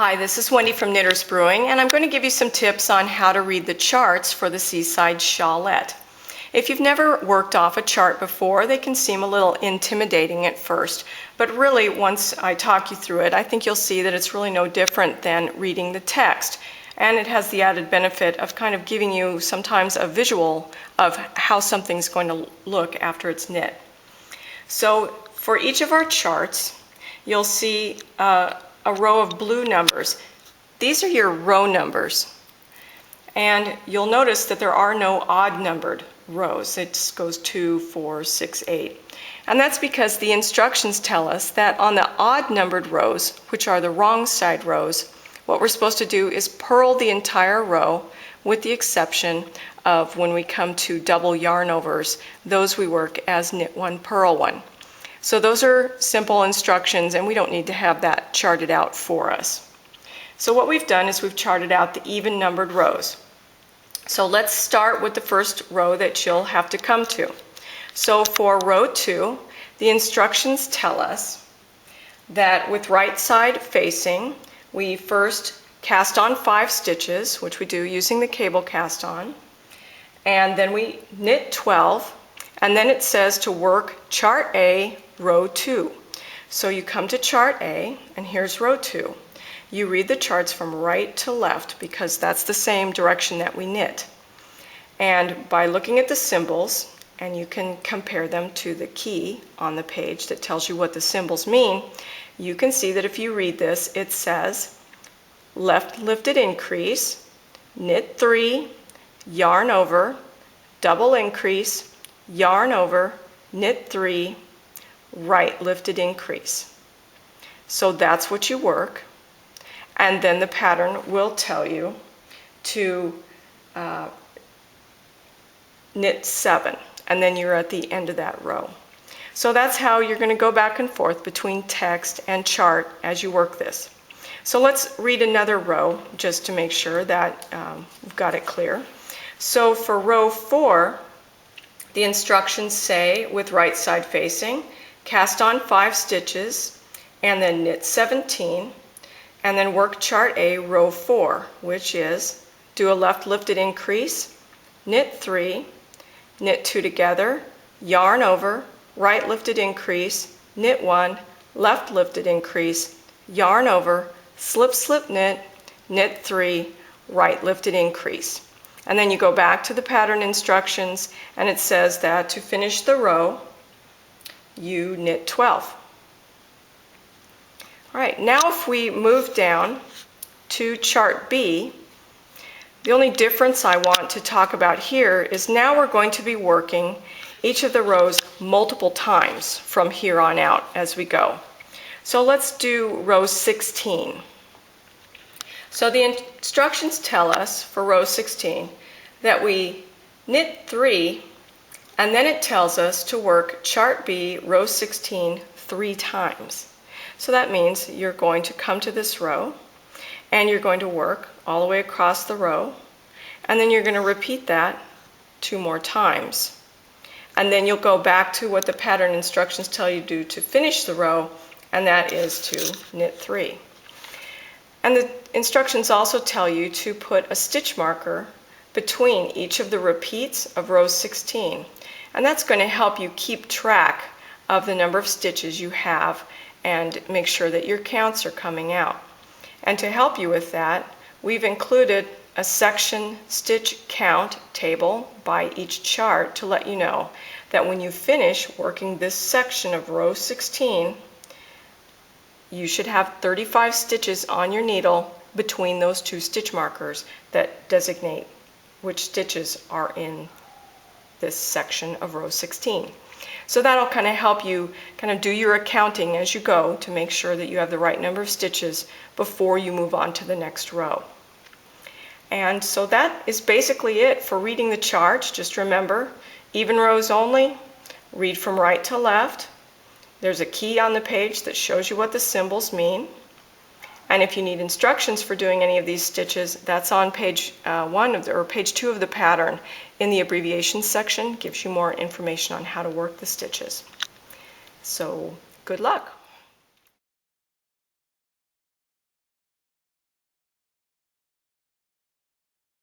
Hi, this is Wendy from Knitters Brewing, and I'm going to give you some tips on how to read the charts for the Seaside Shawlette. If you've never worked off a chart before, they can seem a little intimidating at first, but really once I talk you through it, I think you'll see that it's really no different than reading the text. And it has the added benefit of kind of giving you sometimes a visual of how something's going to look after it's knit. So for each of our charts, you'll see a row of blue numbers. These are your row numbers. And you'll notice that there are no odd numbered rows. It just goes 2, 4, 6, 8. And that's because the instructions tell us that on the odd numbered rows, which are the wrong side rows, what we're supposed to do is purl the entire row, with the exception of when we come to double yarn overs. Those we work as knit one, purl one. So those are simple instructions, and we don't need to have that charted out for us. So what we've done is we've charted out the even numbered rows. So let's start with the first row that you'll have to come to. So for row 2, the instructions tell us that with right side facing, we first cast on 5 stitches, which we do using the cable cast on, and then we knit 12, and then it says to work chart A, row 2. So you come to chart A, and here's row 2. You read the charts from right to left because that's the same direction that we knit. And by looking at the symbols, and you can compare them to the key on the page that tells you what the symbols mean, you can see that if you read this, it says left lifted increase, knit 3, yarn over, double increase, yarn over, knit 3, right lifted increase. So that's what you work, and then the pattern will tell you to knit 7, and then you're at the end of that row. So that's how you're going to go back and forth between text and chart as you work this. So let's read another row just to make sure that we've got it clear. So for row 4, the instructions say with right side facing, cast on 5 stitches, and then knit 17, and then work chart A, row 4, which is do a left lifted increase, knit 3, knit 2 together, yarn over, right lifted increase, knit 1, left lifted increase, yarn over, slip slip knit, knit 3, right lifted increase. And then you go back to the pattern instructions, and it says that to finish the row, you knit 12. All right, now if we move down to chart B, the only difference I want to talk about here is now we're going to be working each of the rows multiple times from here on out as we go. So let's do row 16. So the instructions tell us for row 16 that we knit 3, and then it tells us to work chart B, row 16, 3 times. So that means you're going to come to this row, and you're going to work all the way across the row, and then you're going to repeat that 2 more times. And then you'll go back to what the pattern instructions tell you to do to finish the row, and that is to knit 3. And the instructions also tell you to put a stitch marker between each of the repeats of row 16. And that's going to help you keep track of the number of stitches you have and make sure that your counts are coming out. And to help you with that, we've included a section stitch count table by each chart to let you know that when you finish working this section of row 16, you should have 35 stitches on your needle between those 2 stitch markers that designate which stitches are in this section of row 16. So that'll kind of help you kind of do your accounting as you go to make sure that you have the right number of stitches before you move on to the next row. And so that is basically it for reading the charts. Just remember, even rows only, read from right to left. There's a key on the page that shows you what the symbols mean. And if you need instructions for doing any of these stitches, that's on page 1 or page 2 of the pattern in the abbreviations section. Gives you more information on how to work the stitches. So good luck.